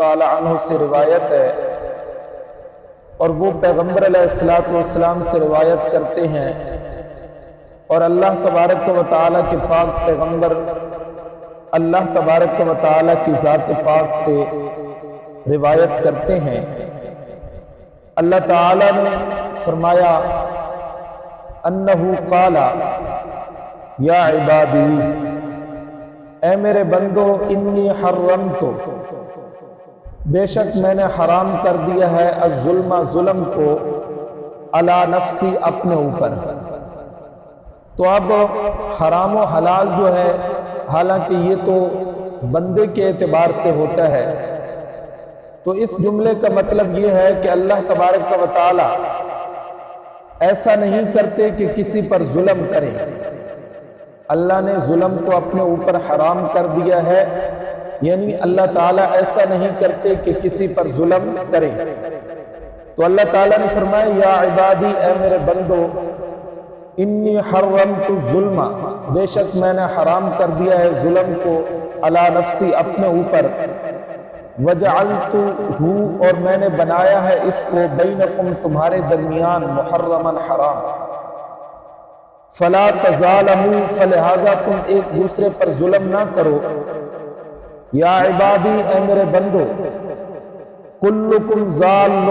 تعالی عنہ سے روایت ہے اور وہ پیغمبر علیہ الصلوۃ والسلام سے روایت کرتے ہیں اور اللہ تبارک و تعالی کے پاک پیغمبر اللہ تبارک و تعالی کی ذات پاک سے روایت کرتے ہیں۔ اللہ تعالی نے فرمایا انہو قال یا عبادی، اے میرے بندو، انی حرمت، بے شک میں نے حرام کر دیا ہے الظلم، ظلم کو، علی نفسی، اپنے اوپر۔ تو اب حرام و حلال جو ہے، حالانکہ یہ تو بندے کے اعتبار سے ہوتا ہے، تو اس جملے کا مطلب یہ ہے کہ اللہ تبارک و تعالی ایسا نہیں کرتے کہ کسی پر ظلم کرے۔ اللہ نے ظلم کو اپنے اوپر حرام کر دیا ہے، یعنی اللہ تعالیٰ ایسا نہیں کرتے کہ کسی پر ظلم کرے۔ تو اللہ تعالیٰ نے فرمایا یا عبادی، اے میرے بندو، انی حرمت الظلم، بے شک میں نے حرام کر دیا ہے ظلم کو، علی نفسی، اپنے اوپر، وجعلتہ، اور میں نے بنایا ہے اس کو، بینکم، تمہارے درمیان، محرما، حرام، فلا تظالموا، فلہذا تم ایک دوسرے پر ظلم نہ کرو۔ یا عبادی، اے میرے بندو، کلکم ضال،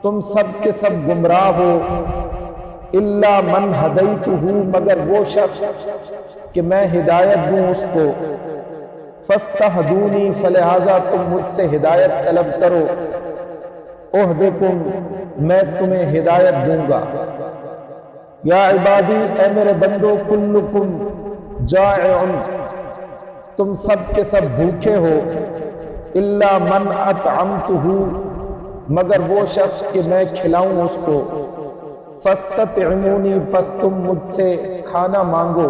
تم سب کے سب گمراہ ہو، الا من ہدیتہ، مگر وہ شخص کہ میں ہدایت دوں اس کو، فاستہدونی، فلہذا تم مجھ سے ہدایت طلب کرو، اہدکم، میں تمہیں ہدایت دوں گا۔ یا عبادی، اے میرے بندو، کلکم جائع، تم سب کے سب بھوکے ہو، الا من اطعمتہ، مگر وہ شخص کہ میں کھلاؤں اس کو، فاستطعمونی، پس تم مجھ سے کھانا مانگو،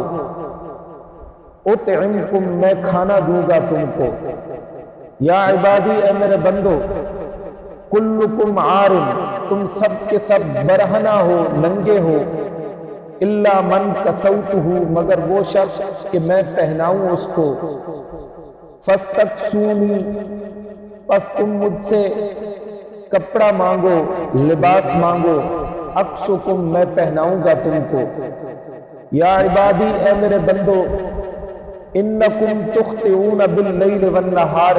اطعمکم، میں کھانا دوں گا تم کو۔ یا عبادی، اے میرے بندو، کلکم عار، تم سب کے سب برہنہ ہو، ننگے ہو، الا من کسوتہ، مگر وہ شخص کہ میں پہناؤں اس کو، فاستکسونی، پس تم مجھ سے کپڑا مانگو، لباس مانگو، اکسکم، میں پہناؤں گا تم کو۔ یا عبادی، اے میرے بندو، انکم تخطئون باللیل والنہار،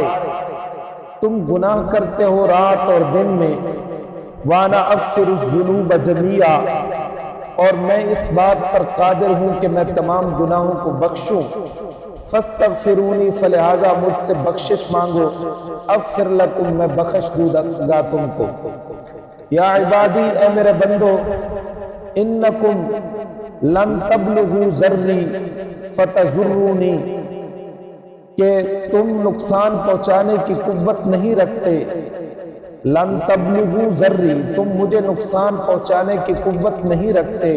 تم گناہ کرتے ہو رات اور دن میں، وانا اغفر الذنوب جميعا، اور میں اس بات پر قادر ہوں کہ میں تمام گناہوں کو بخشوں، فاستغفرونی، فلہذا مجھ سے بخشش مانگو، اغفر لکم، میں بخش دوں گا تم کو۔ یا عبادی، اے میرے بندو، انکم لن تبلغوا ضرری فتضرونی، کہ تم نقصان پہنچانے کی قوت نہیں رکھتے، لن تبلغوا ضرری، تم مجھے نقصان پہنچانے کی قوت نہیں رکھتے،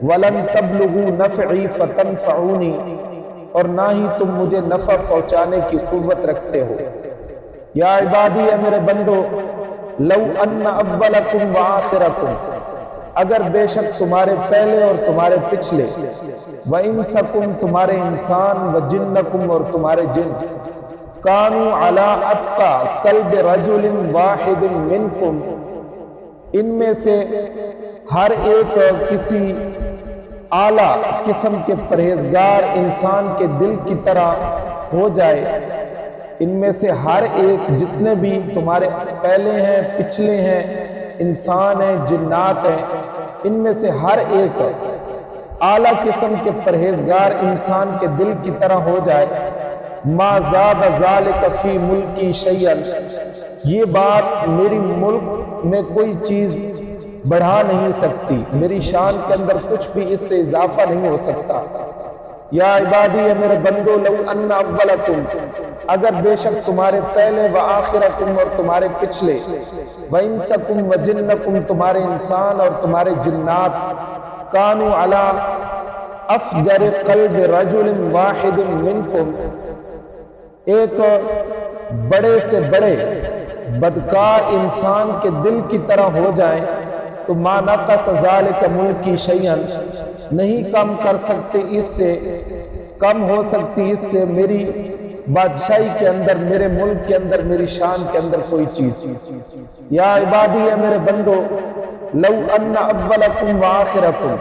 ولن تبلغوا نفعی فتنفعونی، اور نہ ہی تم مجھے نفع پہنچانے کی قوت رکھتے ہو۔ یا عبادی، اے میرے بندو، لو ان اولکم وآخرکم، اگر بے شک تمہارے پہلے اور تمہارے پچھلے، وانسکم، تمہارے انسان، وجنکم، اور تمہارے جن، کانوا علی اتقی قلب رجل واحد منکم، ان میں سے ہر ایک کسی اعلیٰ قسم کے پرہیزگار انسان کے دل کی طرح ہو جائے، ان میں سے ہر ایک، جتنے بھی تمہارے پہلے ہیں، پچھلے ہیں، انسان ہیں، جنات ہیں، ان میں سے ہر ایک اعلیٰ قسم کے پرہیزگار انسان کے دل کی طرح ہو جائے، ما زاد ذالک فی ملکی شیئا، یہ بات میری ملک میں کوئی چیز بڑھا نہیں سکتی، میری شان کے اندر کچھ بھی اس سے اضافہ نہیں ہو سکتا۔ یا عبادی، اے میرے بندو، لو ان اولکم، اگر بے شک تمہارے پہلے، وآخرکم، اور تمہارے پچھلے، وانسکم وجنکم، تمہارے انسان اور تمہارے جنات، کانوا علی افجر قلب رجل واحد منکم، ایک بڑے سے بڑے بدکار انسان کے دل کی طرح ہو جائیں، تو ما نقص ذالک ملکی شیئا، نہیں کم کر سکتے اس سے، کم ہو سکتی اس سے میری بادشاہی کے اندر، میرے ملک کے اندر، میری شان کے اندر کوئی چیز۔ یا عبادی، اے میرے بندو، لو ان اولکم وآخرکم،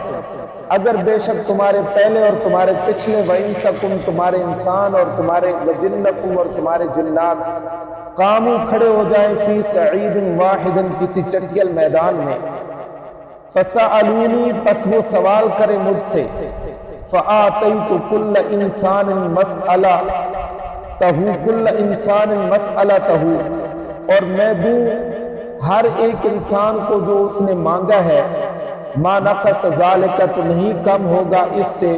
اگر بے شک تمہارے پہلے اور تمہارے پچھلے، وانسکم تمہارے انسان اور تمہارے، وجنکم اور تمہارے جنات، قاموا کھڑے ہو جائیں، فی صعید واحد کسی چٹیل میدان میں، فسألونی پس وہ سوال کرے مجھ سے، فآتیت کل انسان مسئلتہ، کل انسان مسئلتہ، اور میں دوں ہر ایک انسان کو جو اس نے مانگا ہے، ما نقص ذالک تو نہیں کم ہوگا اس سے،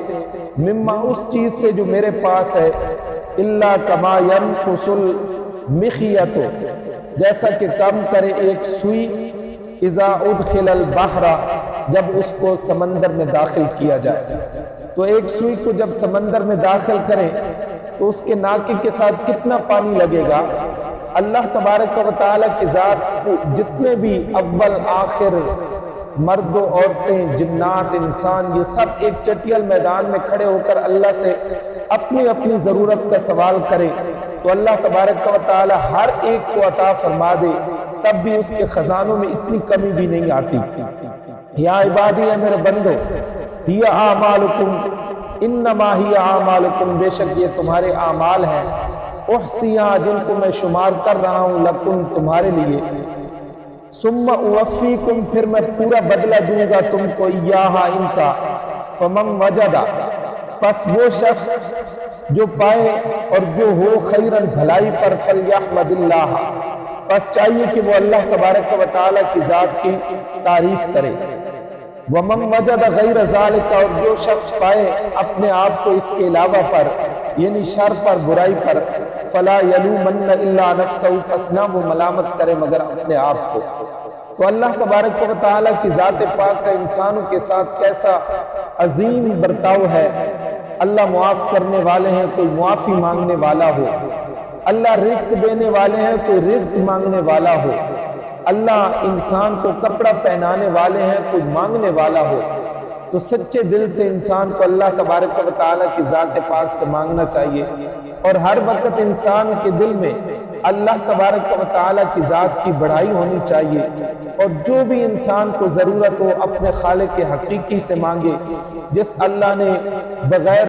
مما اس چیز سے جو میرے پاس ہے، الا کما ینقص المخیط، جیسا کہ کم کرے ایک سوئی، اذا ادخل البحر، جب اس کو سمندر میں داخل کیا جائے۔ تو ایک سوئی کو جب سمندر میں داخل کریں تو اس کے ناکے کے ساتھ کتنا پانی لگے گا؟ اللہ تبارک و تعالیٰ کی ذات کو جتنے بھی اول آخر مرد و عورتیں، جنات، انسان، یہ سب ایک چٹیل میدان میں کھڑے ہو کر اللہ سے اپنی اپنی ضرورت کا سوال کرے تو اللہ تبارک و تعالیٰ ہر ایک کو عطا فرما دے، تب بھی اس کے خزانوں میں اتنی کمی بھی نہیں آتی۔ یا عبادی، اے میرے بندو، ہی اعمالکم انما ہی اعمالکم، بے شک یہ تمہارے اعمال ہیں، احصیہا جن کو میں شمار کر رہا ہوں، لکم تمہارے لیے، ثم اوفیکم پھر میں پورا بدلہ دوں گا تم کو، ایہا ان کا، فمن وجدہ پس وہ شخص جو پائے اور جو ہو خیرن بھلائی پر، فلیحمد اللہ پس چاہیے کہ وہ اللہ تبارک و تعالیٰ کی ذات کی تعریف کرے، ومن وجد غیر ذالک اور جو شخص پائے اپنے آپ کو اس کے علاوہ پر، یعنی شر پر، برائی پر، فلا یلومن الا نفسہ پس نہ وہ ملامت کرے مگر اپنے آپ کو۔ تو اللہ تبارک و تعالیٰ کی ذات پاک کا انسانوں کے ساتھ کیسا عظیم برتاؤ ہے۔ اللہ معاف کرنے والے ہیں، کوئی معافی مانگنے والا ہو، اللہ رزق دینے والے ہیں، کوئی رزق مانگنے والا ہو، اللہ انسان کو کپڑا پہنانے والے ہیں، کوئی مانگنے والا ہو۔ تو سچے دل سے انسان کو اللہ تبارک و تعالیٰ کی ذات پاک سے مانگنا چاہیے، اور ہر وقت انسان کے دل میں اللہ تبارک و تعالیٰ کی ذات کی بڑائی ہونی چاہیے، اور جو بھی انسان کو ضرورت ہو اپنے خالق حقیقی سے مانگے، جس اللہ نے بغیر